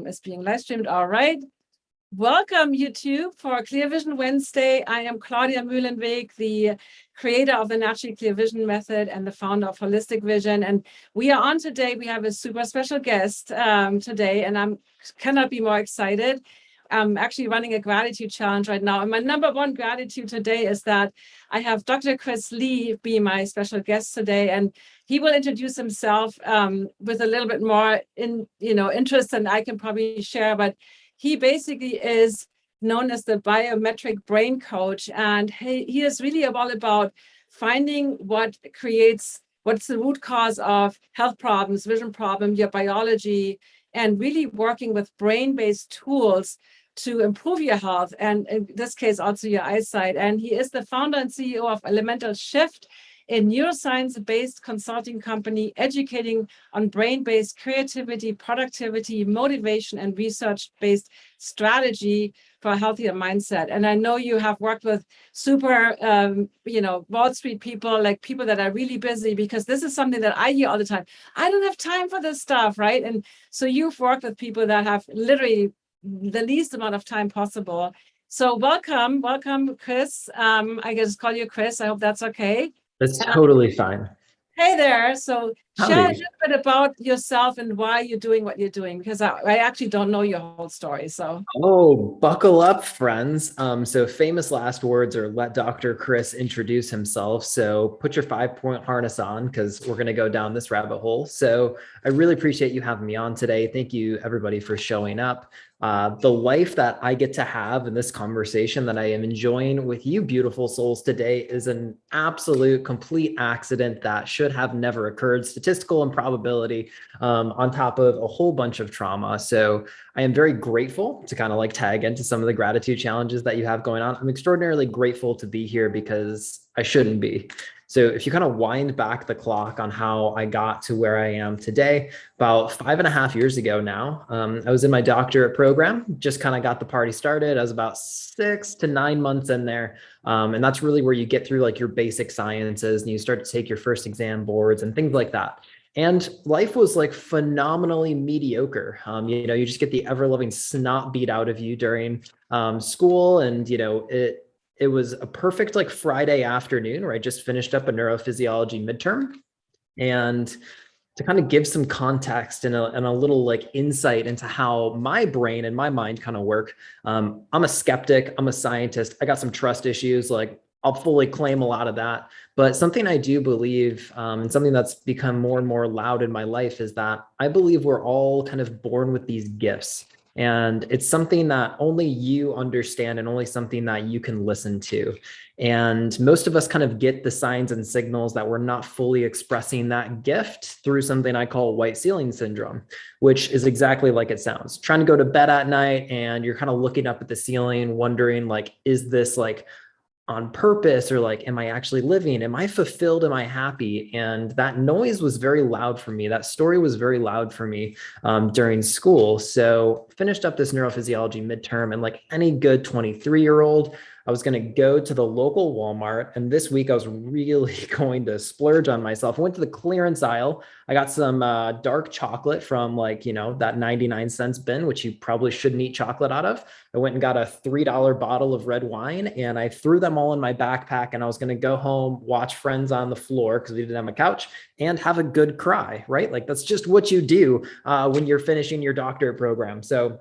It's being live streamed. All right. Welcome, YouTube, for Clear Vision Wednesday. I am Claudia Mühlenweg, the creator of the Naturally Clear Vision Method and the founder of Holistic Vision. And we are on today. We have a super special guest today, and I cannot be more excited. I'm actually running a gratitude challenge right now. And my number one gratitude today is that I have Dr. Chris Lee be my special guest today. And he will introduce himself with a little bit more interest than I can probably share. But he basically is known as the biometric brain coach. And he is really all about finding what's the root cause of health problems, vision problem, your biology, and really working with brain-based tools to improve your health, and in this case, also your eyesight. And he is the founder and CEO of Elemental Shift, a neuroscience-based consulting company educating on brain-based creativity, productivity, motivation, and research-based strategy for a healthier mindset. And I know you have worked with super, Wall Street people, like people that are really busy, because this is something that I hear all the time. I don't have time for this stuff, right? And so you've worked with people that have literally the least amount of time possible. So welcome, Chris. I just call you Chris. I hope that's okay. That's totally fine. Hey there. So Howdy. share a little bit about yourself and why you're doing what you're doing, because I actually don't know your whole story. So buckle up, friends. So famous last words are let Dr. Chris introduce himself. So put your 5-point harness on, because we're going to go down this rabbit hole. So I really appreciate you having me on today. Thank you, everybody, for showing up. The life that I get to have in this conversation that I am enjoying with you beautiful souls today is an absolute complete accident that should have never occurred, statistical improbability, on top of a whole bunch of trauma. So I am very grateful to kind of like tag into some of the gratitude challenges that you have going on. I'm extraordinarily grateful to be here because I shouldn't be. So if you kind of wind back the clock on how I got to where I am today, about 5.5 years ago now, I was in my doctorate program, just kind of got the party started. I was about 6 to 9 months in there. And that's really where you get through like your basic sciences and you start to take your first exam boards and things like that. And life was like phenomenally mediocre. You just get the ever-loving snot beat out of you during school, and it was a perfect like Friday afternoon where I just finished up a neurophysiology midterm. And to kind of give some context and a little like insight into how my brain and my mind kind of work, I'm a skeptic, I'm a scientist, I got some trust issues, like I'll fully claim a lot of that. But something I do believe, and something that's become more and more loud in my life, is that I believe we're all kind of born with these gifts. And it's something that only you understand and only something that you can listen to. And most of us kind of get the signs and signals that we're not fully expressing that gift through something I call white ceiling syndrome, which is exactly like it sounds. Trying to go to bed at night and you're kind of looking up at the ceiling, wondering like, is this like on purpose, or like, am I actually living? Am I fulfilled? Am I happy? And that noise was very loud for me. That story was very loud for me during school. So finished up this neurophysiology midterm, and like any good 23-year-old, I was going to go to the local Walmart. And this week I was really going to splurge on myself. I went to the clearance aisle. I got some dark chocolate from that 99 cents bin, which you probably shouldn't eat chocolate out of. I went and got a $3 bottle of red wine, and I threw them all in my backpack, and I was going to go home, watch Friends on the floor because we didn't have a couch, and have a good cry, right? Like that's just what you do when you're finishing your doctorate program. So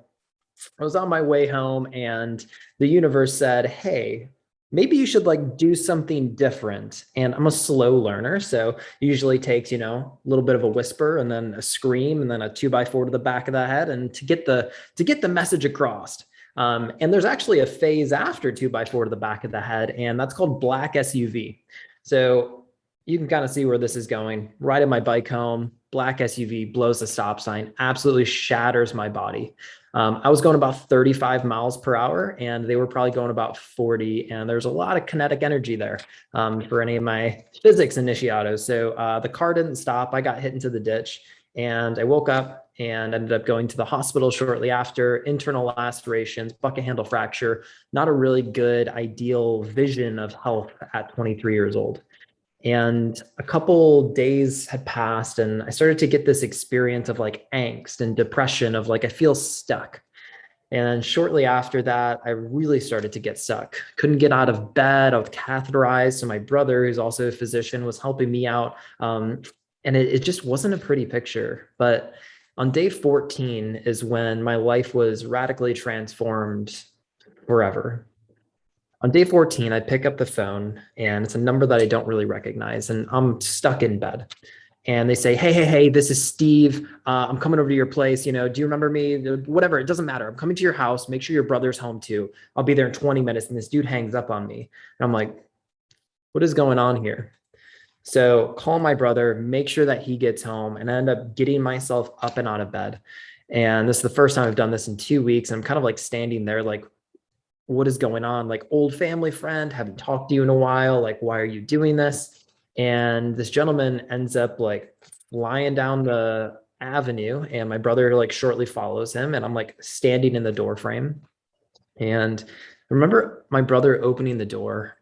I was on my way home, and the universe said, hey, maybe you should like do something different. And I'm a slow learner. So it usually takes, a little bit of a whisper and then a scream and then a 2x4 to the back of the head, and to get the message across. And there's actually a phase after 2x4 to the back of the head, and that's called black SUV. So you can kind of see where this is going. Riding my bike home, black SUV blows a stop sign, absolutely shatters my body. I was going about 35 miles per hour, and they were probably going about 40. And there's a lot of kinetic energy there for any of my physics initiatos. So the car didn't stop. I got hit into the ditch, and I woke up and ended up going to the hospital shortly after. Internal lacerations, bucket handle fracture, not a really good ideal vision of health at 23 years old. And a couple days had passed, and I started to get this experience of like angst and depression of like, I feel stuck. And shortly after that, I really started to get stuck. Couldn't get out of bed. I was catheterized. So my brother, who's also a physician, was helping me out. And it just wasn't a pretty picture. But on day 14 is when my life was radically transformed forever. On day 14, I pick up the phone and it's a number that I don't really recognize. And I'm stuck in bed. And they say, hey, this is Steve. I'm coming over to your place. Do you remember me? Whatever, it doesn't matter. I'm coming to your house. Make sure your brother's home too. I'll be there in 20 minutes. And this dude hangs up on me. And I'm like, what is going on here? So call my brother, make sure that he gets home, and I end up getting myself up and out of bed. And this is the first time I've done this in 2 weeks. I'm kind of like standing there like, what is going on? Like, old family friend, haven't talked to you in a while. Like, why are you doing this? And this gentleman ends up like flying down the avenue, and my brother like shortly follows him, and I'm like standing in the door frame. And I remember my brother opening the door,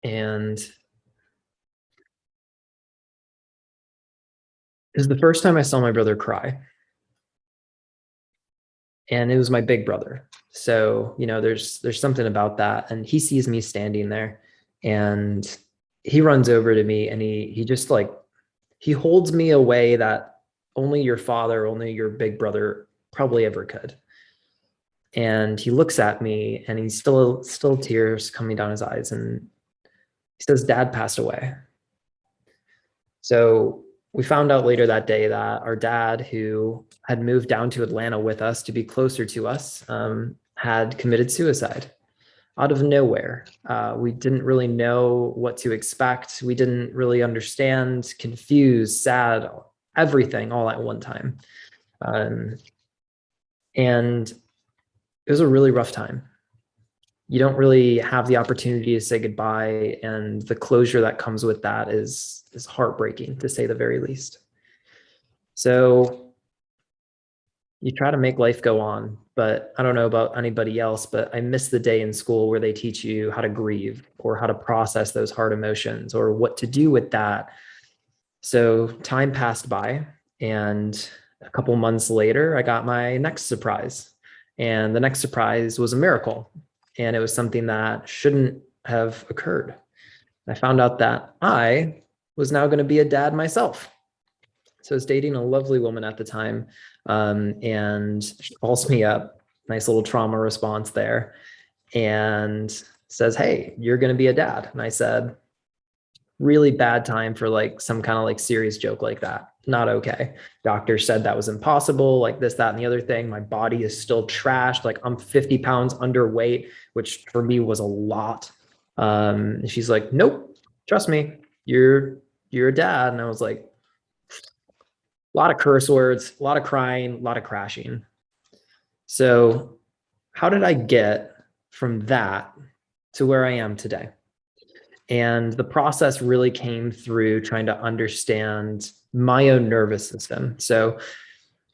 and it was the first time I saw my brother cry. And it was my big brother. So, there's something about that. And he sees me standing there, and he runs over to me, and he just like, he holds me a way that only your father, only your big brother probably ever could. And he looks at me, and he's still tears coming down his eyes. And he says, Dad passed away. So we found out later that day that our dad, who had moved down to Atlanta with us to be closer to us, had committed suicide out of nowhere. We didn't really know what to expect. We didn't really understand, confused, sad, everything all at one time. And it was a really rough time. You don't really have the opportunity to say goodbye, and the closure that comes with that is heartbreaking, to say the very least. So you try to make life go on, but I don't know about anybody else, but I miss the day in school where they teach you how to grieve or how to process those hard emotions or what to do with that. So time passed by, and a couple months later, I got my next surprise. And the next surprise was a miracle. And it was something that shouldn't have occurred. I found out that I was now going to be a dad myself. So I was dating a lovely woman at the time, and she calls me up, nice little trauma response there, and says, hey, you're going to be a dad. And I said, really bad time for like some kind of like serious joke like that. Not okay. Doctor said that was impossible, like this, that, and the other thing. My body is still trashed. Like, I'm 50 pounds underweight, which for me was a lot. She's like, nope, trust me, you're a dad. And I was like, a lot of curse words, a lot of crying, a lot of crashing. So how did I get from that to where I am today? And the process really came through trying to understand my own nervous system. So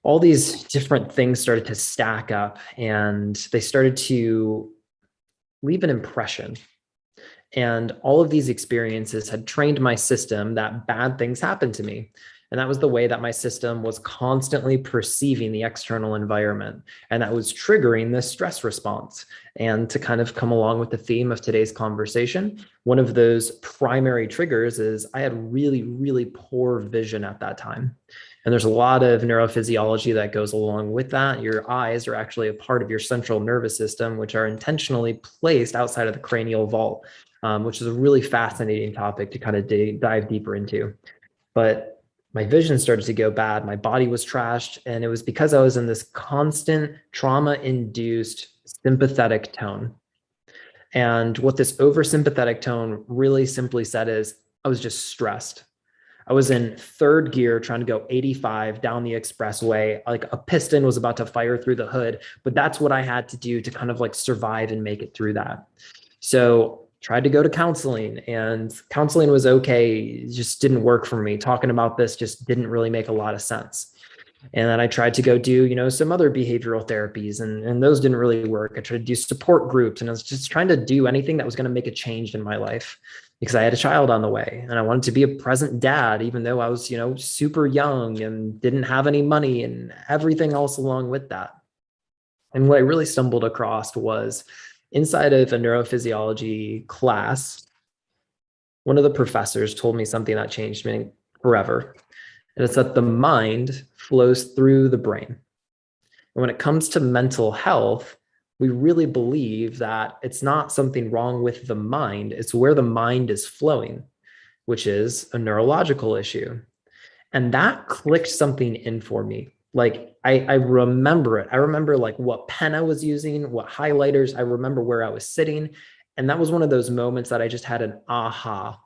all these different things started to stack up, and they started to leave an impression. And all of these experiences had trained my system that bad things happen to me. And that was the way that my system was constantly perceiving the external environment. And that was triggering this stress response. And to kind of come along with the theme of today's conversation, one of those primary triggers is I had really, really poor vision at that time. And there's a lot of neurophysiology that goes along with that. Your eyes are actually a part of your central nervous system, which are intentionally placed outside of the cranial vault, which is a really fascinating topic to kind of dive deeper into. But my vision started to go bad. My body was trashed. And it was because I was in this constant trauma-induced sympathetic tone. And what this oversympathetic tone really simply said is I was just stressed. I was in third gear trying to go 85 down the expressway. Like a piston was about to fire through the hood, but that's what I had to do to kind of like survive and make it through that. So tried to go to counseling, and counseling was okay. It just didn't work for me. Talking about this just didn't really make a lot of sense. And then I tried to go do, some other behavioral therapies, and those didn't really work. I tried to do support groups, and I was just trying to do anything that was going to make a change in my life. because I had a child on the way and I wanted to be a present dad, even though I was, super young and didn't have any money and everything else along with that. And what I really stumbled across was inside of a neurophysiology class, one of the professors told me something that changed me forever. And it's that the mind flows through the brain. And when it comes to mental health, we really believe that it's not something wrong with the mind, it's where the mind is flowing, which is a neurological issue. And that clicked something in for me. Like I remember it. I remember like what pen I was using, what highlighters. I remember where I was sitting. And that was one of those moments that I just had an aha.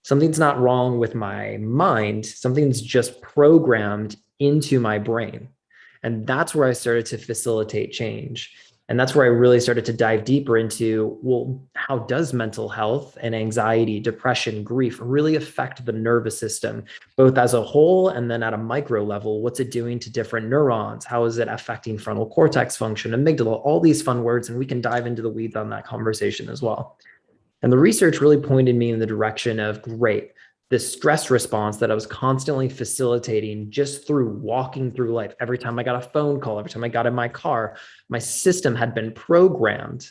Something's not wrong with my mind. Something's just programmed into my brain. And that's where I started to facilitate change. And that's where I really started to dive deeper into, well, how does mental health and anxiety, depression, grief really affect the nervous system, both as a whole and then at a micro level? What's it doing to different neurons? How is it affecting frontal cortex function, amygdala, all these fun words? And we can dive into the weeds on that conversation as well. And the research really pointed me in the direction of, great, this stress response that I was constantly facilitating just through walking through life. Every time I got a phone call, every time I got in my car, my system had been programmed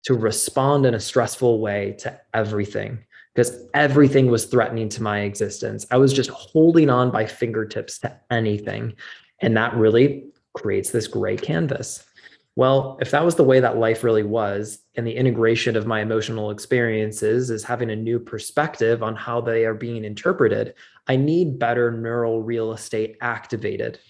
to respond in a stressful way to everything, because everything was threatening to my existence. I was just holding on by fingertips to anything. And that really creates this gray canvas. Well, if that was the way that life really was, and the integration of my emotional experiences is having a new perspective on how they are being interpreted, I need better neural real estate activated.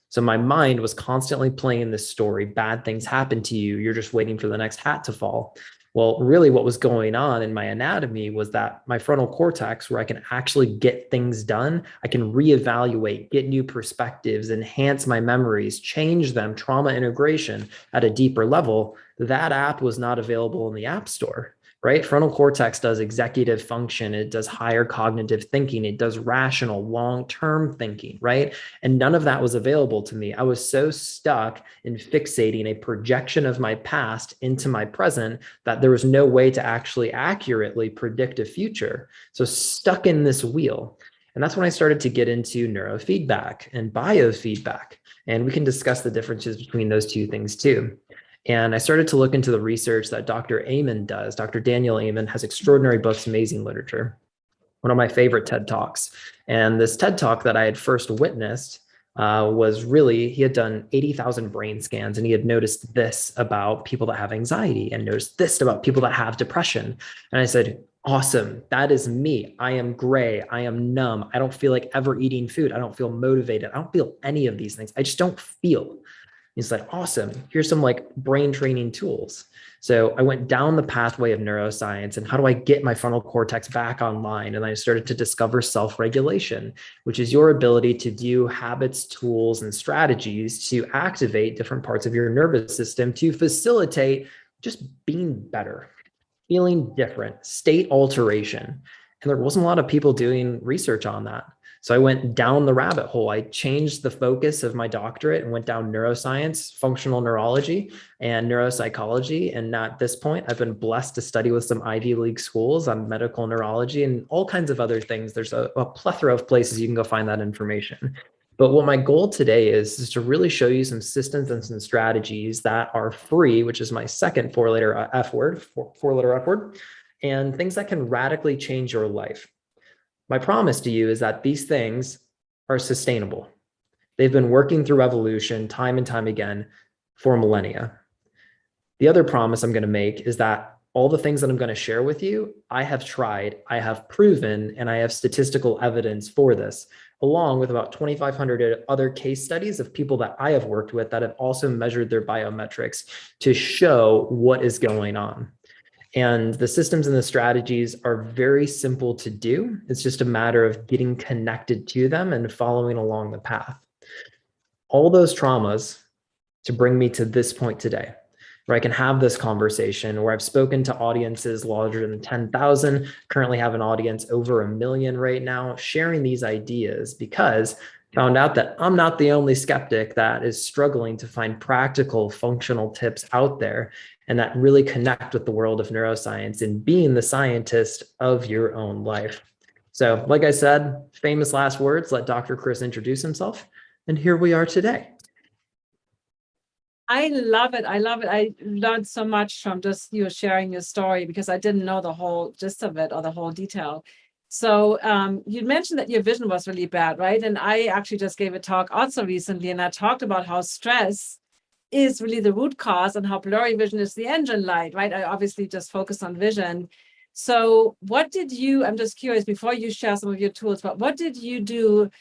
So my mind was constantly playing this story. Bad things happen to you. You're just waiting for the next hat to fall. Well, really what was going on in my anatomy was that my frontal cortex, where I can actually get things done, I can reevaluate, get new perspectives, enhance my memories, change them, trauma integration at a deeper level. That app was not available in the App Store. Right? Frontal cortex does executive function. It does higher cognitive thinking. It does rational, long-term thinking, right? And none of that was available to me. I was so stuck in fixating a projection of my past into my present that there was no way to actually accurately predict a future. So stuck in this wheel. And that's when I started to get into neurofeedback and biofeedback. And we can discuss the differences between those two things too. And I started to look into the research that Dr. Amen does. Dr. Daniel Amen has extraordinary books, amazing literature. One of my favorite TED Talks. And this TED Talk that I had first witnessed was really, he had done 80,000 brain scans, and he had noticed this about people that have anxiety and noticed this about people that have depression. And I said, awesome, that is me. I am gray. I am numb. I don't feel like ever eating food. I don't feel motivated. I don't feel any of these things. I just don't feel. He's like, awesome. Here's some like brain training tools. So I went down the pathway of neuroscience and how do I get my frontal cortex back online? And I started to discover self-regulation, which is your ability to do habits, tools, and strategies to activate different parts of your nervous system to facilitate just being better, feeling different, state alteration. And there wasn't a lot of people doing research on that. So I went down the rabbit hole. I changed the focus of my doctorate and went down neuroscience, functional neurology, and neuropsychology. And at this point, I've been blessed to study with some Ivy League schools on medical neurology and all kinds of other things. There's a plethora of places you can go find that information. But what my goal today is to really show you some systems and some strategies that are free, which is my second four-letter F word, and things that can radically change your life. My promise to you is that these things are sustainable. They've been working through evolution time and time again for millennia. The other promise I'm going to make is that all the things that I'm going to share with you, I have tried, I have proven, and I have statistical evidence for this, along with about 2,500 other case studies of people that I have worked with that have also measured their biometrics to show what is going on. And the systems and the strategies are very simple to do. It's just a matter of getting connected to them and following along the path. All those traumas to bring me to this point today, where I can have this conversation, where I've spoken to audiences larger than 10,000, currently have an audience over 1 million right now, sharing these ideas because Found out that I'm not the only skeptic that is struggling to find practical, functional tips out there and that really connect with the world of neuroscience and being the scientist of your own life. So, like I said, famous last words, let Dr. Chris introduce himself. And here we are today. I love it. I love it. I learned so much from just you sharing your story because I didn't know the whole gist of it or the whole detail. So you mentioned that your vision was really bad, right? And I actually just gave a talk also recently, and I talked about how stress is really the root cause and how blurry vision is the engine light, right? I obviously just focused on vision. So what did you, I'm just curious, before you share some of your tools, but what did you do?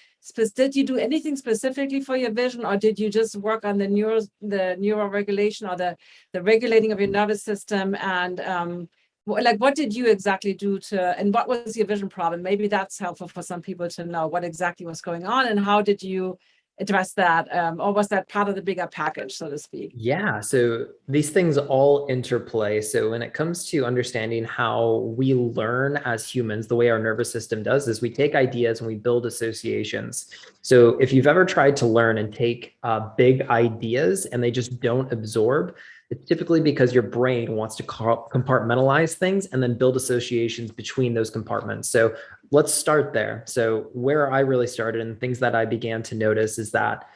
Did you do anything specifically for your vision, or did you just work on the neuro regulation or the regulating of your nervous system? And like, what did you exactly do to, and what was your vision problem? Maybe that's helpful for some people to know what exactly was going on and how did you address that, or was that part of the bigger package, so to speak? Yeah, so these things all interplay. So when it comes to understanding how we learn as humans, the way our nervous system does is we take ideas and we build associations. So if you've ever tried to learn and take big ideas and they just don't absorb, it's typically because your brain wants to compartmentalize things and then build associations between those compartments. So let's start there. So where I really started and things that I began to notice is that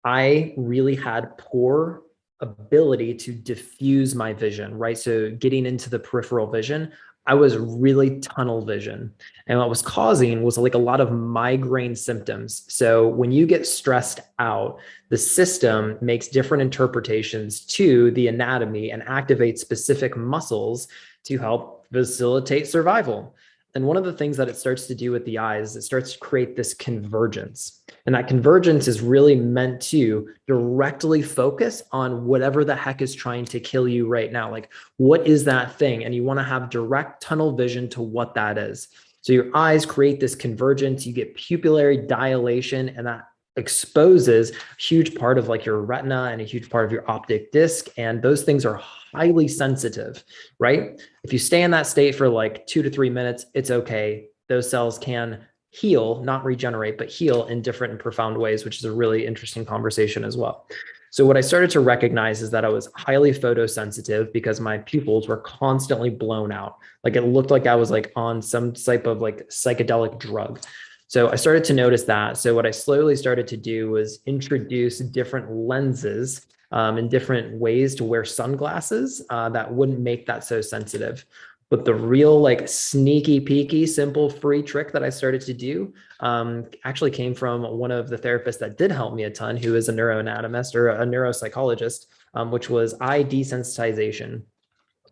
I really had poor ability to diffuse my vision, right? So getting into the peripheral vision, I was really tunnel vision. And what was causing was like a lot of migraine symptoms. So when you get stressed out, the system makes different interpretations to the anatomy and activates specific muscles to help facilitate survival. And one of the things that it starts to do with the eyes, it starts to create this convergence. And that convergence is really meant to directly focus on whatever the heck is trying to kill you right now. Like, what is that thing? And you want to have direct tunnel vision to what that is. So your eyes create this convergence, you get pupillary dilation, and that exposes a huge part of like your retina and a huge part of your optic disc. And those things are highly sensitive, right? If you stay in that state for like 2 to 3 minutes, it's okay. Those cells can heal, not regenerate, but heal in different and profound ways, which is a really interesting conversation as well. So what I started to recognize is that I was highly photosensitive because my pupils were constantly blown out. Like it looked like I was like on some type of like psychedelic drug. So I started to notice that. So what I slowly started to do was introduce different lenses in different ways to wear sunglasses that wouldn't make that so sensitive. But the real like sneaky peeky simple free trick that I started to do actually came from one of the therapists that did help me a ton, who is a neuroanatomist or a neuropsychologist, which was eye desensitization,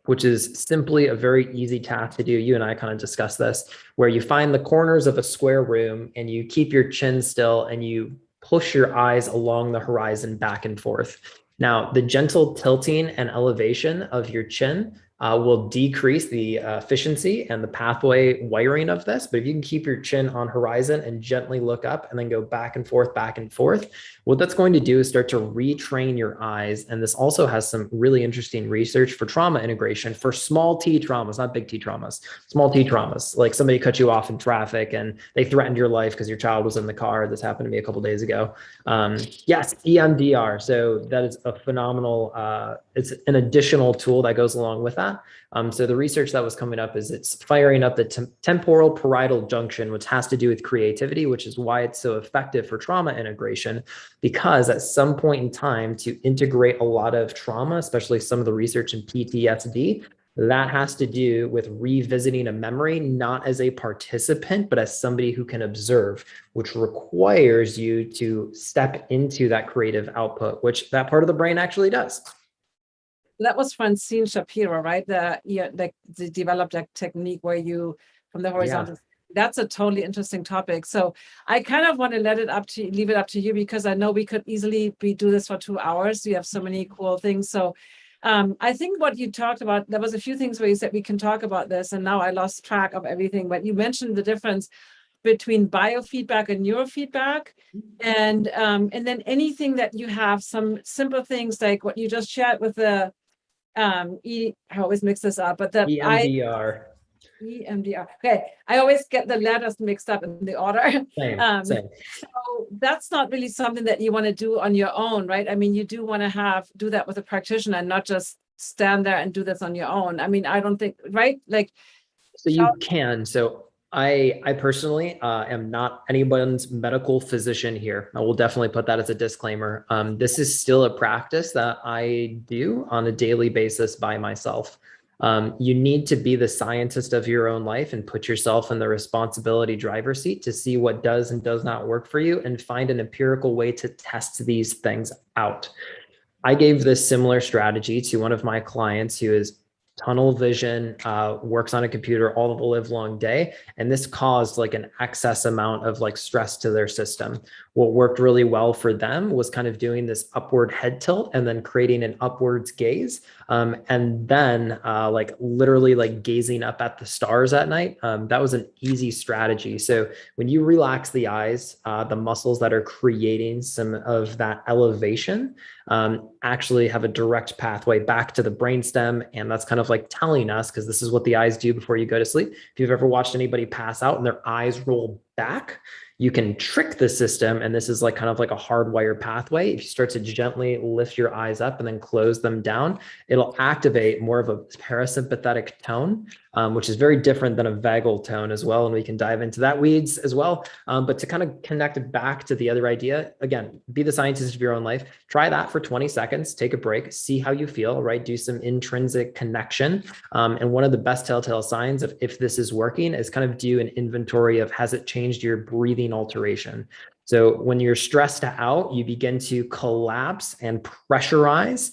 which is simply a very easy task to do. You and I kind of discussed this, where you find the corners of a square room and you keep your chin still and you push your eyes along the horizon back and forth. Now, the gentle tilting and elevation of your chin will decrease the efficiency and the pathway wiring of this. But if you can keep your chin on horizon and gently look up and then go back and forth, what that's going to do is start to retrain your eyes. And this also has some really interesting research for trauma integration for small T traumas, not big T traumas, small T traumas. Like somebody cut you off in traffic and they threatened your life because your child was in the car. This happened to me a couple of days ago. Yes, EMDR. So that is a phenomenal, it's an additional tool that goes along with that. So the research that was coming up is it's firing up the temporal parietal junction, which has to do with creativity, which is why it's so effective for trauma integration, because at some point in time to integrate a lot of trauma, especially some of the research in PTSD, that has to do with revisiting a memory, not as a participant, but as somebody who can observe, which requires you to step into that creative output, which that part of the brain actually does. That was Francine Shapiro, right? They developed a technique where you, from the horizontal. Yeah. That's a totally interesting topic. So I kind of want to leave it up to you, because I know we could easily do this for 2 hours. You have so many cool things. So I think what you talked about, there was a few things where you said we can talk about this, and now I lost track of everything. But you mentioned the difference between biofeedback and neurofeedback, and then anything that you have, some simple things like what you just shared with the I always mix this up, but the EMDR. EMDR. Okay, I always get the letters mixed up in the order. Same. So that's not really something that you want to do on your own, right? I mean, you do want to do that with a practitioner and not just stand there and do this on your own. I mean, I don't think, right? Like, so you can. So I personally am not anyone's medical physician here. I will definitely put that as a disclaimer. This is still a practice that I do on a daily basis by myself. You need to be the scientist of your own life and put yourself in the responsibility driver's seat to see what does and does not work for you and find an empirical way to test these things out. I gave this similar strategy to one of my clients who is tunnel vision, works on a computer all the live long day. And this caused like an excess amount of like stress to their system. What worked really well for them was kind of doing this upward head tilt and then creating an upwards gaze. And then like literally like gazing up at the stars at night. That was an easy strategy. So when you relax the eyes, the muscles that are creating some of that elevation actually have a direct pathway back to the brainstem. And that's kind of like telling us, because this is what the eyes do before you go to sleep. If you've ever watched anybody pass out and their eyes roll back, you can trick the system. And this is like kind of like a hardwired pathway. If you start to gently lift your eyes up and then close them down, it'll activate more of a parasympathetic tone, which is very different than a vagal tone as well. And we can dive into that weeds as well. But to kind of connect it back to the other idea, again, be the scientist of your own life. Try that for 20 seconds, take a break, see how you feel, right? Do some intrinsic connection. And one of the best telltale signs of if this is working is kind of do an inventory of, has it changed your breathing alteration? So when you're stressed out, you begin to collapse and pressurize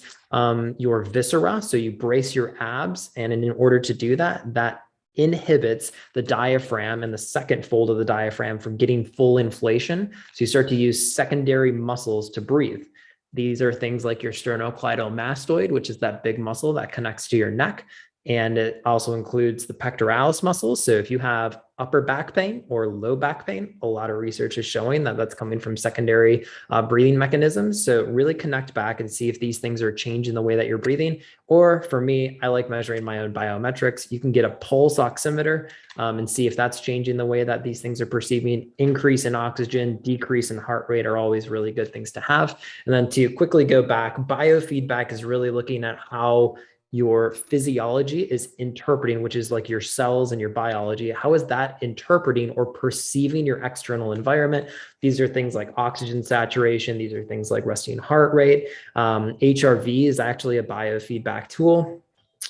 your viscera. So you brace your abs. And in order to do that, that inhibits the diaphragm and the second fold of the diaphragm from getting full inflation. So you start to use secondary muscles to breathe. These are things like your sternocleidomastoid, which is that big muscle that connects to your neck. And it also includes the pectoralis muscles. So if you have upper back pain or low back pain, a lot of research is showing that that's coming from secondary breathing mechanisms. So really connect back and see if these things are changing the way that you're breathing. Or for me, I like measuring my own biometrics. You can get a pulse oximeter and see if that's changing the way that these things are perceiving. Increase in oxygen, decrease in heart rate are always really good things to have. And then to quickly go back, biofeedback is really looking at how your physiology is interpreting, which is like your cells and your biology. How is that interpreting or perceiving your external environment? These are things like oxygen saturation. These are things like resting heart rate. HRV is actually a biofeedback tool.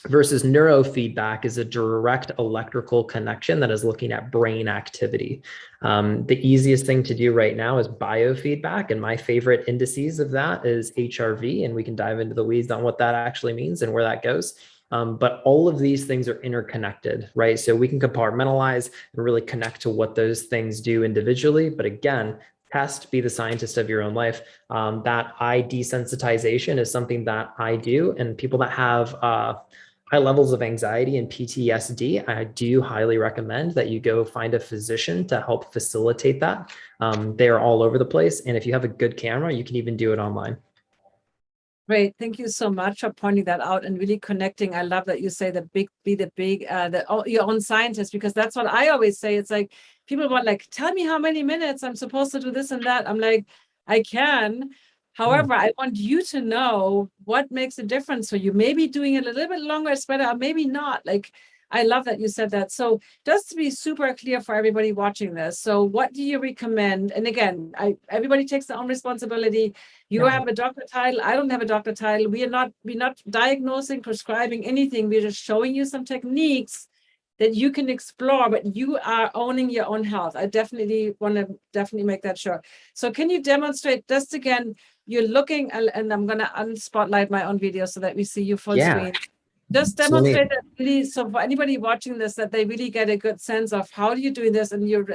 Versus neurofeedback is a direct electrical connection that is looking at brain activity. The easiest thing to do right now is biofeedback, and my favorite indices of that is HRV, and we can dive into the weeds on what that actually means and where that goes. But all of these things are interconnected, right? So we can compartmentalize and really connect to what those things do individually. But again, test, be the scientist of your own life. That eye desensitization is something that I do, and people that have high levels of anxiety and PTSD, I do highly recommend that you go find a physician to help facilitate that. They are all over the place. And if you have a good camera, you can even do it online. Great. Thank you so much for pointing that out and really connecting. I love that you say your own scientist, because that's what I always say. It's like people want like, tell me how many minutes I'm supposed to do this and that. I'm like, I can. However, I want you to know what makes a difference for you. Maybe doing it a little bit longer is better, or maybe not. Like, I love that you said that. So just to be super clear for everybody watching this. So what do you recommend? And again, everybody takes their own responsibility. You have a doctor title. I don't have a doctor title. We're not diagnosing, prescribing anything. We're just showing you some techniques that you can explore, but you are owning your own health. I definitely want to make that sure. So can you demonstrate just again, you're looking, and I'm going to unspotlight my own video so that we see you full screen. Just demonstrate that really, so for anybody watching this, that they really get a good sense of how do you do this. And you're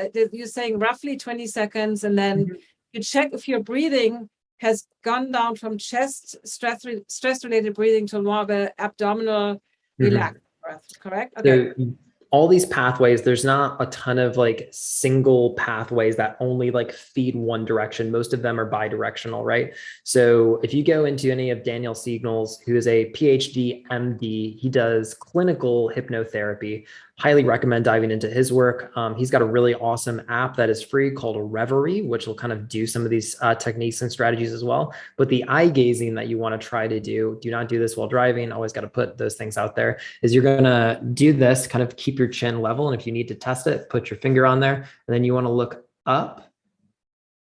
saying roughly 20 seconds, and then you check if your breathing has gone down from chest stress-related breathing to more of an abdominal relaxed breath, correct? Okay. So all these pathways, there's not a ton of like single pathways that only like feed one direction. Most of them are bidirectional, right? So if you go into any of Daniel Siegel's, who is a PhD MD, he does clinical hypnotherapy. Highly recommend diving into his work. He's got a really awesome app that is free called Reverie, which will kind of do some of these techniques and strategies as well. But the eye gazing that you want to try to do not do this while driving. Always got to put those things out there. Is you're going to do this, kind of keep your chin level. And if you need to test it, put your finger on there. And then you want to look up.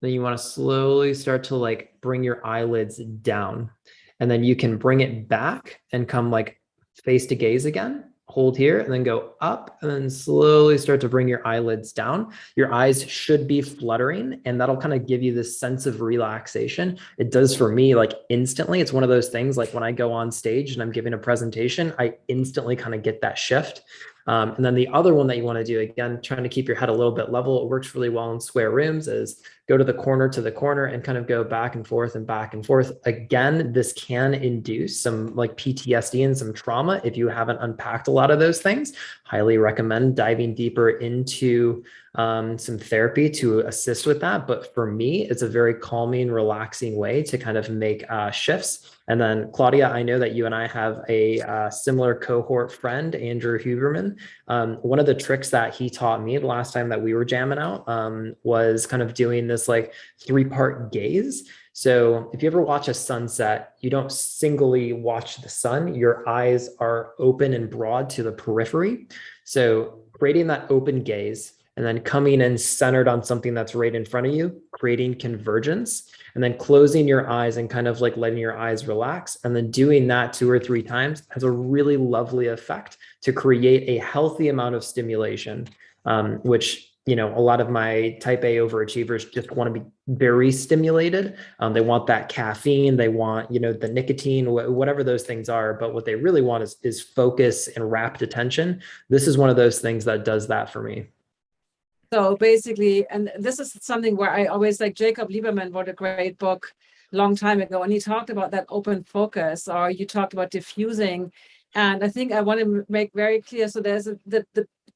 Then you want to slowly start to like bring your eyelids down. And then you can bring it back and come like face to gaze again. Hold here and then go up and then slowly start to bring your eyelids down. Your eyes should be fluttering and that'll kind of give you this sense of relaxation. It does for me like instantly. It's one of those things like when I go on stage and I'm giving a presentation, I instantly kind of get that shift. And then the other one that you want to do, again, trying to keep your head a little bit level, it works really well in square rooms, is go to the corner and kind of go back and forth and back and forth. Again, this can induce some like PTSD and some trauma if you haven't unpacked a lot of those things. Highly recommend diving deeper into some therapy to assist with that. But for me, it's a very calming, relaxing way to kind of make shifts. And then Claudia, I know that you and I have a similar cohort friend, Andrew Huberman. One of the tricks that he taught me the last time that we were jamming out was kind of doing this like 3-part gaze. So if you ever watch a sunset, you don't singly watch the sun. Your eyes are open and broad to the periphery. So creating that open gaze and then coming in centered on something that's right in front of you, creating convergence, and then closing your eyes and kind of like letting your eyes relax. And then doing that 2 or 3 times has a really lovely effect to create a healthy amount of stimulation, which, you know, a lot of my type A overachievers just want to be very stimulated. They want that caffeine, they want, you know, the nicotine, whatever those things are. But what they really want is focus and rapt attention. This is one of those things that does that for me. So basically, and this is something where I always like Jacob Lieberman wrote a great book a long time ago, and he talked about that open focus, or you talked about diffusing. And I think I want to make very clear. So there's the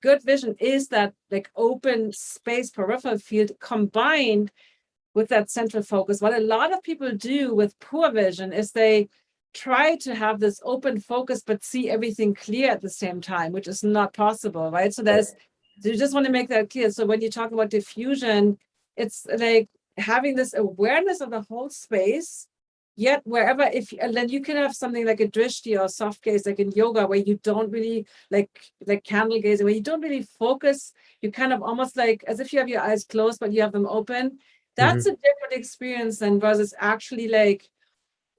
good vision is that like open space peripheral field combined with that central focus. What a lot of people do with poor vision is they try to have this open focus, but see everything clear at the same time, which is not possible, right? So you just want to make that clear. So when you talk about diffusion, it's like having this awareness of the whole space, yet wherever, and then you can have something like a drishti or soft gaze, like in yoga, where you don't really like candle gazing, where you don't really focus. You kind of almost like as if you have your eyes closed, but you have them open. That's a different experience than versus actually like,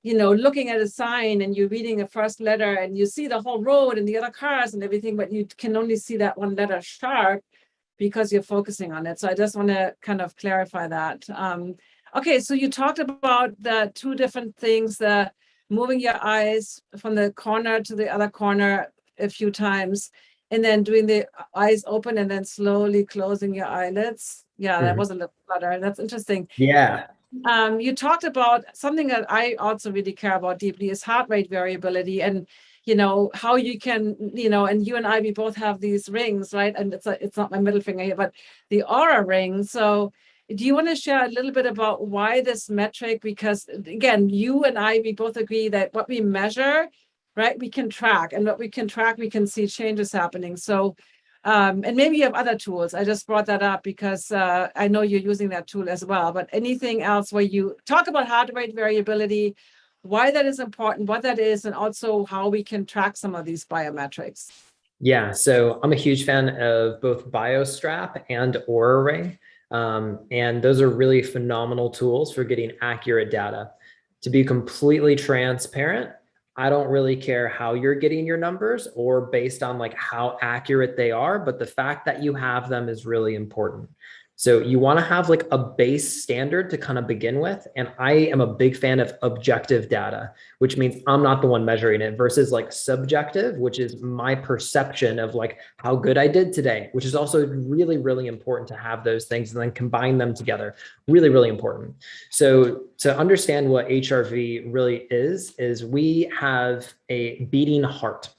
you know, looking at a sign and you're reading a first letter and you see the whole road and the other cars and everything, but you can only see that one letter sharp because you're focusing on it. So I just want to kind of clarify that. Okay, so you talked about the 2 different things, the moving your eyes from the corner to the other corner a few times, and then doing the eyes open and then slowly closing your eyelids. Yeah, that was a little flutter. That's interesting. Yeah. You talked about something that I also really care about deeply is heart rate variability, and you know how you can, you know, and you and I, we both have these rings, right? And it's not my middle finger here, but the aura ring. So do you want to share a little bit about why this metric? Because again, you and I, we both agree that what we measure, right, we can track, and what we can track, we can see changes happening. So and maybe you have other tools. I just brought that up because I know you're using that tool as well. But anything else where you talk about heart rate variability, why that is important, what that is, and also how we can track some of these biometrics? Yeah, so I'm a huge fan of both BioStrap and Aura Ring. And those are really phenomenal tools for getting accurate data. To be completely transparent, I don't really care how you're getting your numbers or based on like how accurate they are, but the fact that you have them is really important. So you want to have like a base standard to kind of begin with. And I am a big fan of objective data, which means I'm not the one measuring it versus like subjective, which is my perception of like how good I did today, which is also really, really important to have those things and then combine them together. Really, really important. So to understand what HRV really is we have a beating heart.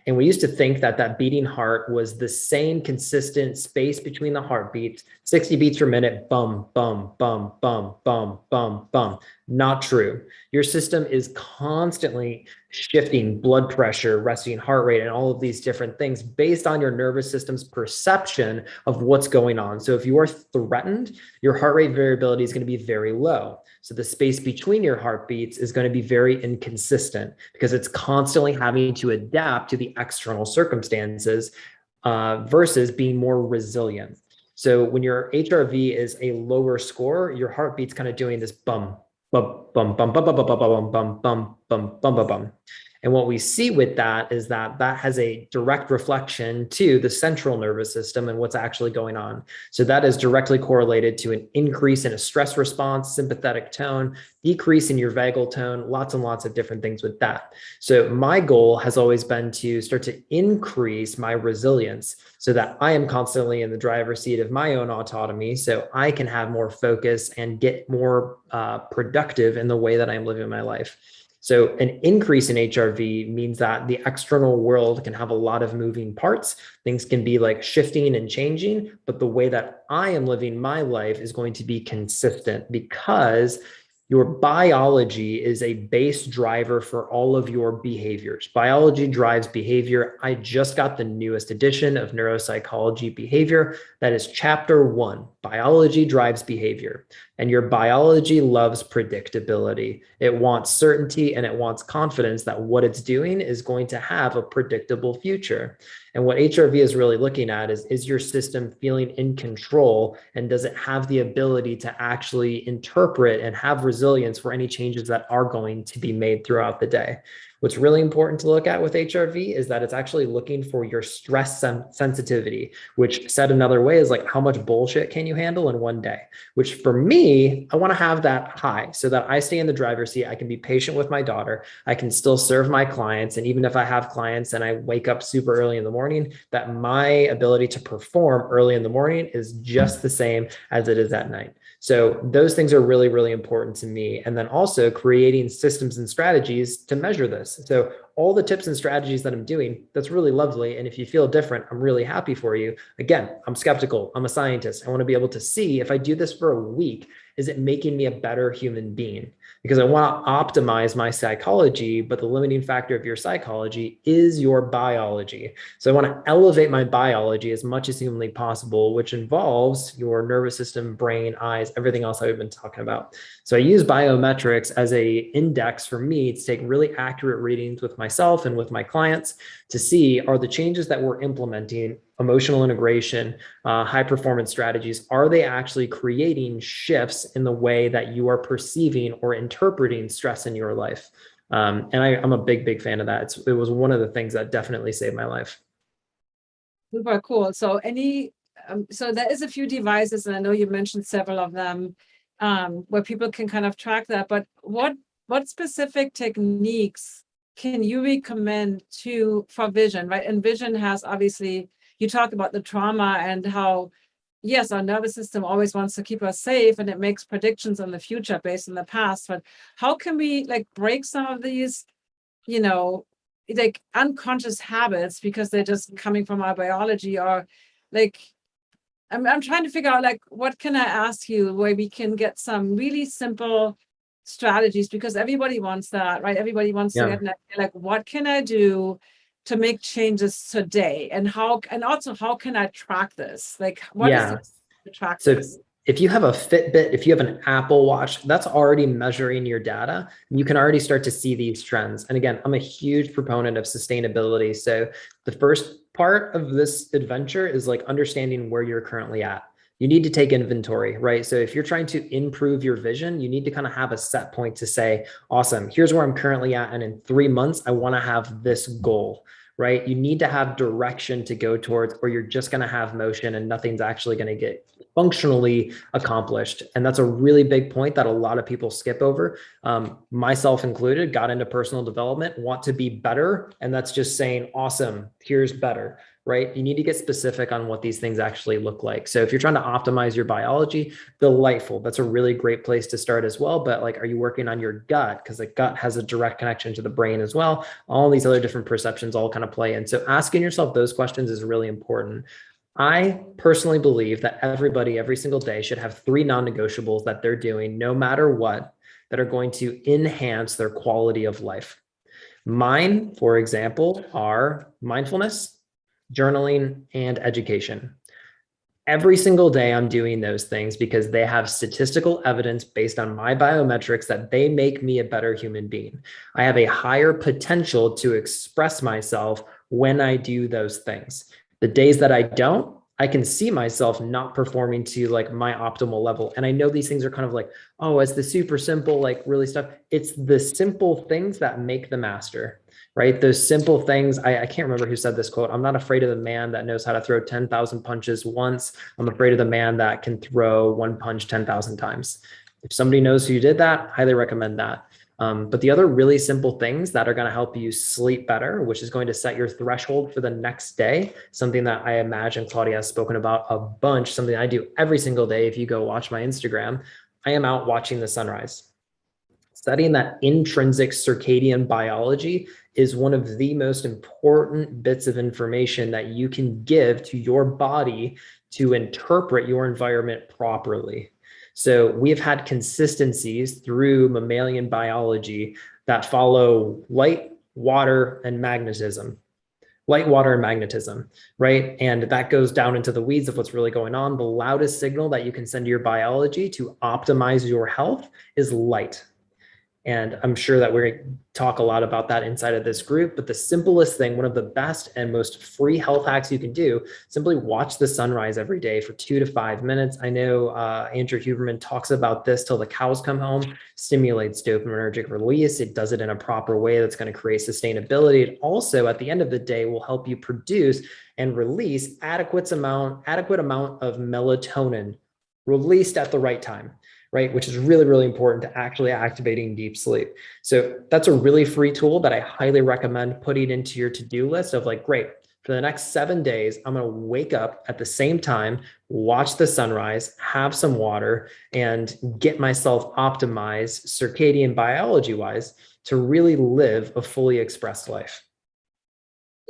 And we used to think that that beating heart was the same consistent space between the heartbeats, 60 beats per minute, bum, bum, bum, bum, bum, bum, bum. Not true. Your system is constantly shifting blood pressure, resting heart rate, and all of these different things based on your nervous system's perception of what's going on. So if you are threatened, your heart rate variability is going to be very low. So the space between your heartbeats is going to be very inconsistent because it's constantly having to adapt to the external circumstances versus being more resilient. So when your HRV is a lower score, your heartbeat's kind of doing this bum, bum, bum, bum, bum, bum, bum, bum, bum, bum, bum, bum, bum, bum, bum. And what we see with that is that that has a direct reflection to the central nervous system and what's actually going on. So that is directly correlated to an increase in a stress response, sympathetic tone, decrease in your vagal tone, lots and lots of different things with that. So my goal has always been to start to increase my resilience so that I am constantly in the driver's seat of my own autonomy, so I can have more focus and get more productive in the way that I'm living my life. So an increase in HRV means that the external world can have a lot of moving parts. Things can be like shifting and changing, but the way that I am living my life is going to be consistent because your biology is a base driver for all of your behaviors. Biology drives behavior. I just got the newest edition of Neuropsychology Behavior. That is chapter 1. Biology drives behavior. And your biology loves predictability. It wants certainty and it wants confidence that what it's doing is going to have a predictable future. And what HRV is really looking at is your system feeling in control, and does it have the ability to actually interpret and have resilience for any changes that are going to be made throughout the day? What's really important to look at with HRV is that it's actually looking for your stress sensitivity, which said another way is like how much bullshit can you handle in one day? Which for me, I want to have that high so that I stay in the driver's seat. I can be patient with my daughter. I can still serve my clients. And even if I have clients and I wake up super early in the morning, that my ability to perform early in the morning is just the same as it is at night. So those things are really, really important to me. And then also creating systems and strategies to measure this. So all the tips and strategies that I'm doing, that's really lovely. And if you feel different, I'm really happy for you. Again, I'm skeptical. I'm a scientist. I want to be able to see if I do this for a week, is it making me a better human being? Because I want to optimize my psychology, but the limiting factor of your psychology is your biology. So I want to elevate my biology as much as humanly possible, which involves your nervous system, brain, eyes, everything else that we've been talking about. So I use biometrics as a index for me to take really accurate readings with myself and with my clients to see, are the changes that we're implementing, emotional integration, high performance strategies, are they actually creating shifts in the way that you are perceiving or interpreting stress in your life? And I'm a big, big fan of that. It was one of the things that definitely saved my life. Super cool. So so there is a few devices, and I know you mentioned several of them, where people can kind of track that. But what specific techniques can you recommend for vision, right? And vision has obviously, you talk about the trauma and how, yes, our nervous system always wants to keep us safe and it makes predictions on the future based on the past. But how can we like break some of these, like unconscious habits because they're just coming from our biology? Or like, I'm trying to figure out like, what can I ask you where we can get some really simple strategies, because everybody wants that, right? Everybody wants to get an idea, like, what can I do to make changes today? And also how can I track this? Like, what is the track this? If you have a Fitbit, if you have an Apple Watch, that's already measuring your data. You can already start to see these trends. And again, I'm a huge proponent of sustainability. So the first part of this adventure is like understanding where you're currently at. You need to take inventory, right? So if you're trying to improve your vision, you need to kind of have a set point to say, awesome, here's where I'm currently at. And in 3 months, I want to have this goal, right? You need to have direction to go towards, or you're just going to have motion and nothing's actually going to get functionally accomplished. And that's a really big point that a lot of people skip over, myself included. Got into personal development, want to be better. And that's just saying, awesome, here's better, right? You need to get specific on what these things actually look like. So if you're trying to optimize your biology, delightful. That's a really great place to start as well. But like, are you working on your gut? Because the gut has a direct connection to the brain as well. All these other different perceptions all kind of play in. So asking yourself those questions is really important. I personally believe that everybody, every single day, should have 3 non-negotiables that they're doing, no matter what, that are going to enhance their quality of life. Mine, for example, are mindfulness, journaling, and education. Every single day I'm doing those things because they have statistical evidence based on my biometrics that they make me a better human being. I have a higher potential to express myself when I do those things. The days that I don't, I can see myself not performing to like my optimal level. And I know these things are kind of like, oh, it's the super simple, like really stuff. It's the simple things that make the master, right? Those simple things. I can't remember who said this quote. I'm not afraid of the man that knows how to throw 10,000 punches once. I'm afraid of the man that can throw one punch 10,000 times. If somebody knows who did that, highly recommend that. But the other really simple things that are going to help you sleep better, which is going to set your threshold for the next day, something that I imagine Claudia has spoken about a bunch, something I do every single day. If you go watch my Instagram, I am out watching the sunrise. Studying that intrinsic circadian biology is one of the most important bits of information that you can give to your body to interpret your environment properly. So we have had consistencies through mammalian biology that follow light, water, and magnetism. Light, water, and magnetism, right? And that goes down into the weeds of what's really going on. The loudest signal that you can send to your biology to optimize your health is light. And I'm sure that we're going to talk a lot about that inside of this group. But the simplest thing, one of the best and most free health hacks you can do, simply watch the sunrise every day for 2 to 5 minutes. I know Andrew Huberman talks about this till the cows come home, stimulates dopaminergic release. It does it in a proper way that's going to create sustainability. It also, at the end of the day, will help you produce and release adequate amount of melatonin released at the right time, right? Which is really, really important to actually activating deep sleep. So that's a really free tool that I highly recommend putting into your to-do list of like, great, for the next 7 days, I'm going to wake up at the same time, watch the sunrise, have some water, and get myself optimized circadian biology wise to really live a fully expressed life.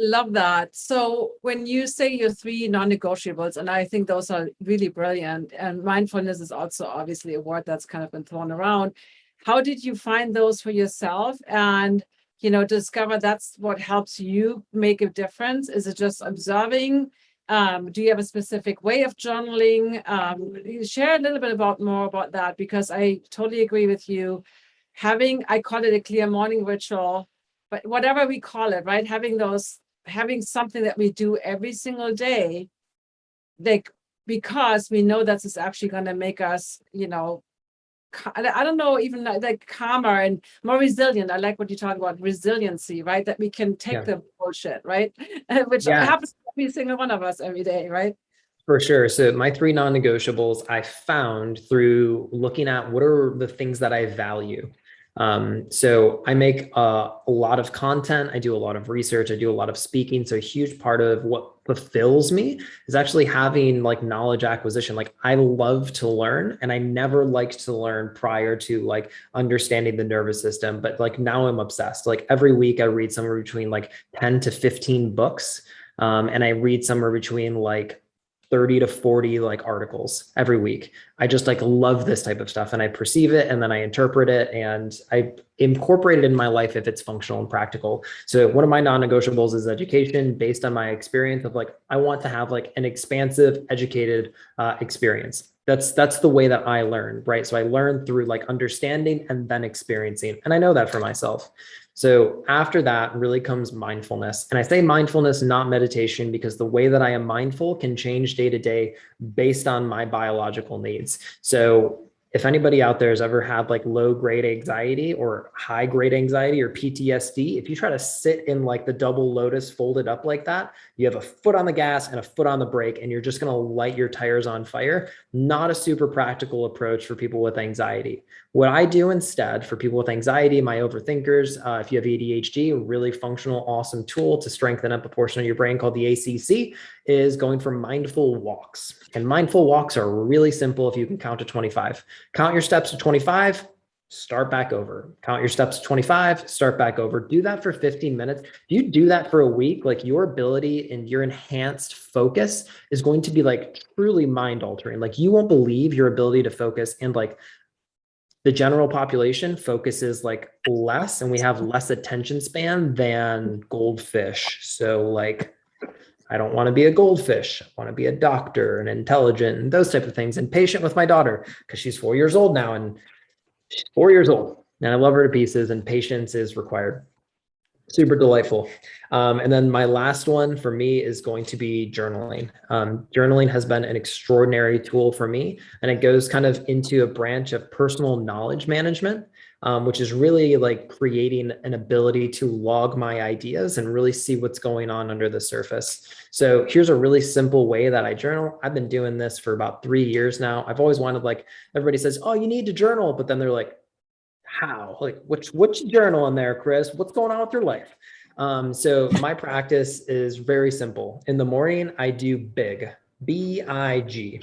Love that. So when you say your 3 non-negotiables, and I think those are really brilliant, and mindfulness is also obviously a word that's kind of been thrown around. How did you find those for yourself and, discover that's what helps you make a difference? Is it just observing? Do you have a specific way of journaling? Share a little bit more about that, because I totally agree with you. I call it a clear morning ritual, but whatever we call it, right? Having something that we do every single day, because we know that it's actually going to make us, I don't know, even like calmer and more resilient. I like what you talk about, resiliency, right? That we can take the bullshit, right? Which happens to every single one of us every day, right? For sure. So my 3 non-negotiables I found through looking at what are the things that I value. So I make a lot of content. I do a lot of research. I do a lot of speaking. So a huge part of what fulfills me is actually having like knowledge acquisition. Like I love to learn, and I never liked to learn prior to like understanding the nervous system. But like now I'm obsessed. Like every week I read somewhere between like 10 to 15 books. And I read somewhere between like 30 to 40 like articles every week. I just like love this type of stuff, and I perceive it and then I interpret it and I incorporate it in my life if it's functional and practical. So one of my non-negotiables is education, based on my experience of like, I want to have like an expansive, educated experience. That's the way that I learn, right? So I learn through like understanding and then experiencing. And I know that for myself. So after that really comes mindfulness. And I say mindfulness, not meditation, because the way that I am mindful can change day to day based on my biological needs. So if anybody out there has ever had like low grade anxiety or high grade anxiety or PTSD, if you try to sit in like the double lotus folded up like that, you have a foot on the gas and a foot on the brake, and you're just going to light your tires on fire. Not a super practical approach for people with anxiety. What I do instead for people with anxiety, my overthinkers, if you have ADHD, a really functional, awesome tool to strengthen up a portion of your brain called the ACC is going for mindful walks. And mindful walks are really simple if you can count to 25. Count your steps to 25, start back over. Count your steps to 25, start back over. Do that for 15 minutes. If you do that for a week, like your ability and your enhanced focus is going to be like truly mind altering. Like you won't believe your ability to focus, and like the general population focuses like less, and we have less attention span than goldfish. So like, I don't want to be a goldfish. I want to be a doctor and intelligent and those type of things, and patient with my daughter because she's 4 years old now, and she's 4 years old and I love her to pieces, and patience is required. Super delightful. And then my last one for me is going to be journaling. Journaling has been an extraordinary tool for me, and it goes kind of into a branch of personal knowledge management, which is really like creating an ability to log my ideas and really see what's going on under the surface. So here's a really simple way that I journal. I've been doing this for about 3 years now. I've always wanted, like, everybody says, oh, you need to journal, but then they're like, how? Like, which journal in there, Chris? What's going on with your life? So my practice is very simple. In the morning, I do big, B-I-G.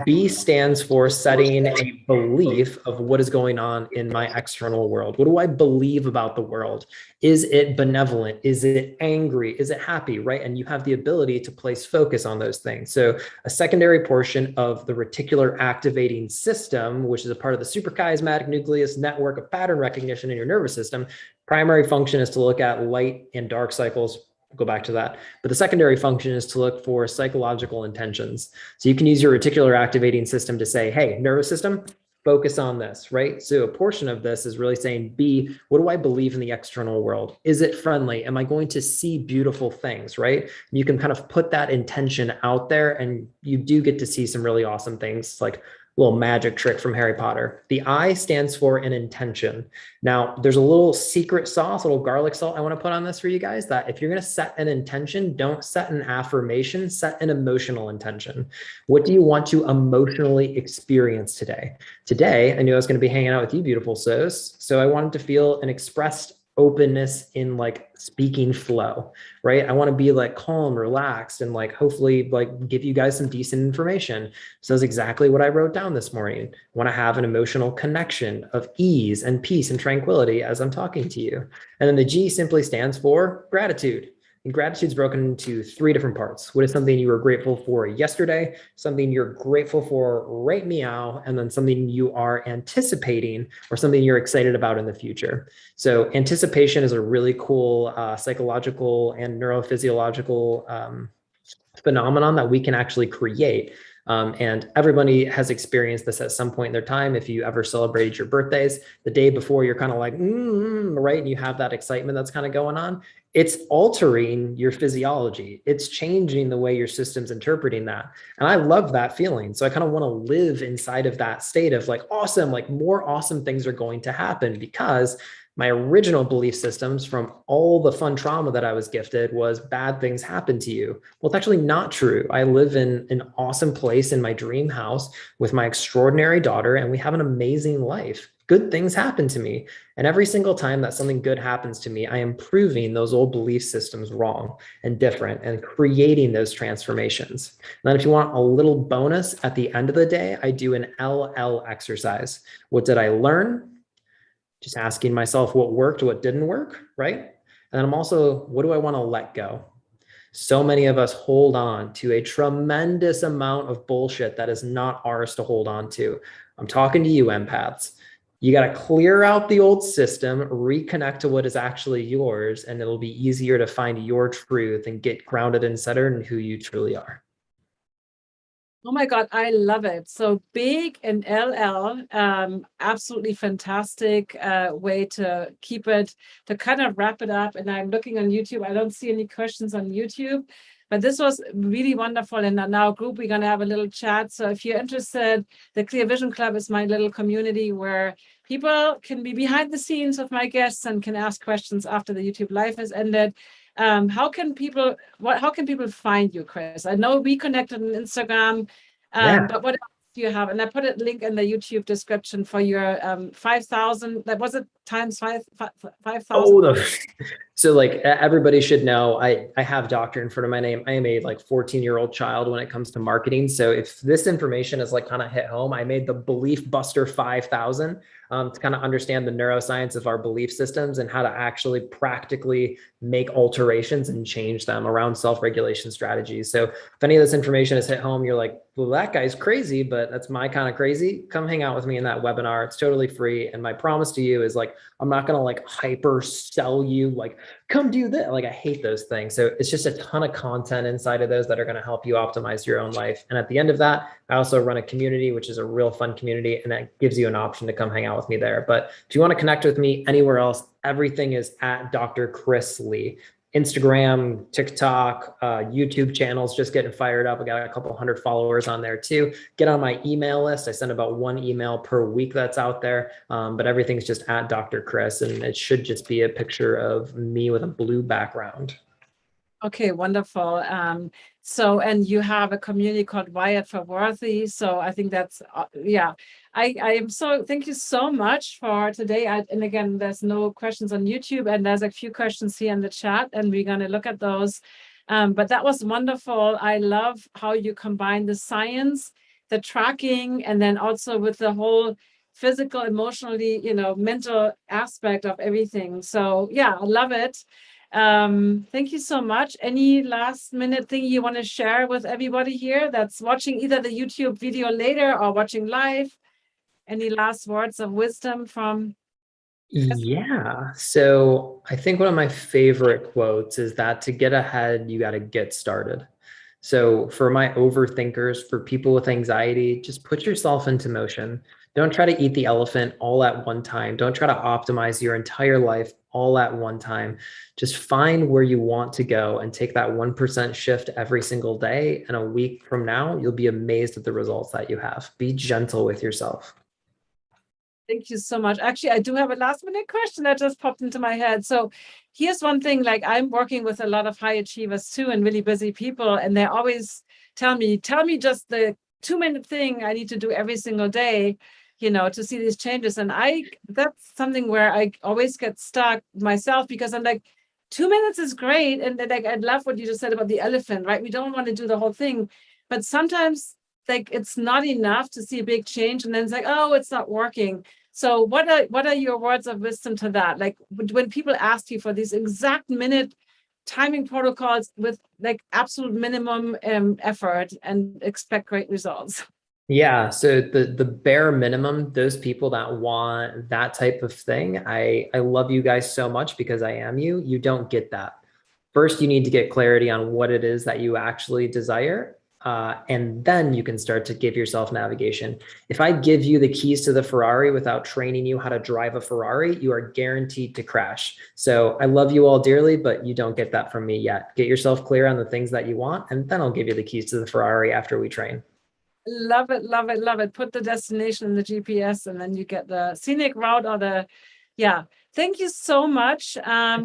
B stands for setting a belief of what is going on in my external world. What do I believe about the world? Is it benevolent? Is it angry? Is it happy, right? And you have the ability to place focus on those things. So a secondary portion of the reticular activating system, which is a part of the suprachiasmatic nucleus network of pattern recognition in your nervous system, primary function is to look at light and dark cycles. We'll go back to that. But the secondary function is to look for psychological intentions. So you can use your reticular activating system to say, hey, nervous system, focus on this, right? So a portion of this is really saying, B, what do I believe in the external world? Is it friendly? Am I going to see beautiful things, right? And you can kind of put that intention out there, and you do get to see some really awesome things, like little magic trick from Harry Potter. The I stands for an intention. Now, there's a little secret sauce, a little garlic salt I want to put on this for you guys, that if you're going to set an intention, don't set an affirmation, set an emotional intention. What do you want to emotionally experience today? Today, I knew I was going to be hanging out with you beautiful souls, so I wanted to feel an expressed openness in like speaking flow, right? I want to be like calm, relaxed, and like hopefully like give you guys some decent information. So that's exactly what I wrote down this morning. I want to have an emotional connection of ease and peace and tranquility as I'm talking to you. And then the G simply stands for gratitude. And gratitude is broken into 3 different parts. What is something you were grateful for yesterday, something you're grateful for right meow, and then something you are anticipating or something you're excited about in the future. So anticipation is a really cool psychological and neurophysiological phenomenon that we can actually create. And everybody has experienced this at some point in their time. If you ever celebrated your birthdays, the day before, you're kind of like, right? And you have that excitement that's kind of going on. It's altering your physiology. It's changing the way your system's interpreting that. And I love that feeling. So I kind of want to live inside of that state of like, awesome, like more awesome things are going to happen, because my original belief systems from all the fun trauma that I was gifted was bad things happen to you. Well, it's actually not true. I live in an awesome place in my dream house with my extraordinary daughter, and we have an amazing life. Good things happen to me. And every single time that something good happens to me, I am proving those old belief systems wrong and different and creating those transformations. And then if you want a little bonus at the end of the day, I do an LL exercise. What did I learn? Just asking myself what worked, what didn't work, right? And then I'm also, what do I want to let go? So many of us hold on to a tremendous amount of bullshit that is not ours to hold on to. I'm talking to you, empaths. You got to clear out the old system, reconnect to what is actually yours, and it'll be easier to find your truth and get grounded and centered in who you truly are. Oh my God, I love it. So big and LL, absolutely fantastic way to keep it, to kind of wrap it up. And I'm looking on YouTube. I don't see any questions on YouTube. But this was really wonderful. And in our group, we're going to have a little chat. So if you're interested, the Clear Vision Club is my little community where people can be behind the scenes with my guests and can ask questions after the YouTube live has ended. How can people find you, Chris? I know we connected on Instagram, but what else do you have? And I put a link in the YouTube description for your 5,000. That was it times 5,000. Oh, so like everybody should know, I have doctor in front of my name. I am a like 14-year-old child when it comes to marketing. So if this information is like kind of hit home, I made the Belief Buster 5,000 to kind of understand the neuroscience of our belief systems and how to actually practically make alterations and change them around self-regulation strategies. So if any of this information is hit home, you're like, well, that guy's crazy, but that's my kind of crazy. Come hang out with me in that webinar. It's totally free. And my promise to you is like, I'm not going to like hyper sell you, like, come do this. Like, I hate those things. So it's just a ton of content inside of those that are going to help you optimize your own life. And at the end of that, I also run a community, which is a real fun community. And that gives you an option to come hang out with me there. But if you want to connect with me anywhere else, everything is at Dr. Chris Lee. Instagram, TikTok, YouTube channels just getting fired up. I got a couple hundred followers on there too. Get on my email list. I send about 1 email per week that's out there. But everything's just at Dr. Chris, and it should just be a picture of me with a blue background. Okay, wonderful. So, and you have a community called Wired for Worthy. So I think that's, yeah, I am so, thank you so much for today. And again, there's no questions on YouTube and there's a few questions here in the chat and we're going to look at those. But that was wonderful. I love how you combine the science, the tracking, and then also with the whole physical, emotionally, mental aspect of everything. So yeah, I love it. Thank you so much. Any last minute thing you want to share with everybody here that's watching either the YouTube video later or watching live? Any last words of wisdom from? Yeah. So I think one of my favorite quotes is that to get ahead, you got to get started. So for my overthinkers, for people with anxiety, just put yourself into motion. Don't try to eat the elephant all at one time. Don't try to optimize your entire life all at one time. Just find where you want to go and take that 1% shift every single day. And a week from now, you'll be amazed at the results that you have. Be gentle with yourself. Thank you so much. Actually, I do have a last minute question that just popped into my head. So here's one thing, like I'm working with a lot of high achievers too and really busy people. And they always tell me just the 2-minute thing I need to do every single day, to see these changes. And that's something where I always get stuck myself because I'm like, 2 minutes is great. And like, I love what you just said about the elephant, right? We don't want to do the whole thing, but sometimes like it's not enough to see a big change. And then it's like, oh, it's not working. So what are your words of wisdom to that? Like when people ask you for these exact minute timing protocols with like absolute minimum effort and expect great results. Yeah. So the bare minimum, those people that want that type of thing, I love you guys so much because I am you. You don't get that. First, you need to get clarity on what it is that you actually desire. And then you can start to give yourself navigation. If I give you the keys to the Ferrari without training you how to drive a Ferrari, you are guaranteed to crash. So I love you all dearly, but you don't get that from me yet. Get yourself clear on the things that you want, and then I'll give you the keys to the Ferrari after we train. Love it, love it, love it. Put the destination in the GPS and then you get the scenic route or yeah. Thank you so much.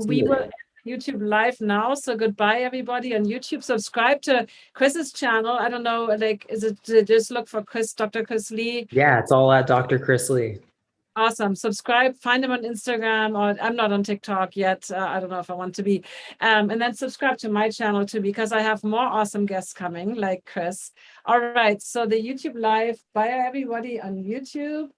We will YouTube live now. So goodbye, everybody on YouTube. Subscribe to Chris's channel. I don't know, like, is it just look for Chris, Dr. Chris Lee? Yeah, it's all at Dr. Chris Lee. Awesome. Subscribe, find him on Instagram, or I'm not on TikTok yet. I don't know if I want to be. And then subscribe to my channel too, because I have more awesome guests coming like Chris. All right. So the YouTube live, bye everybody on YouTube.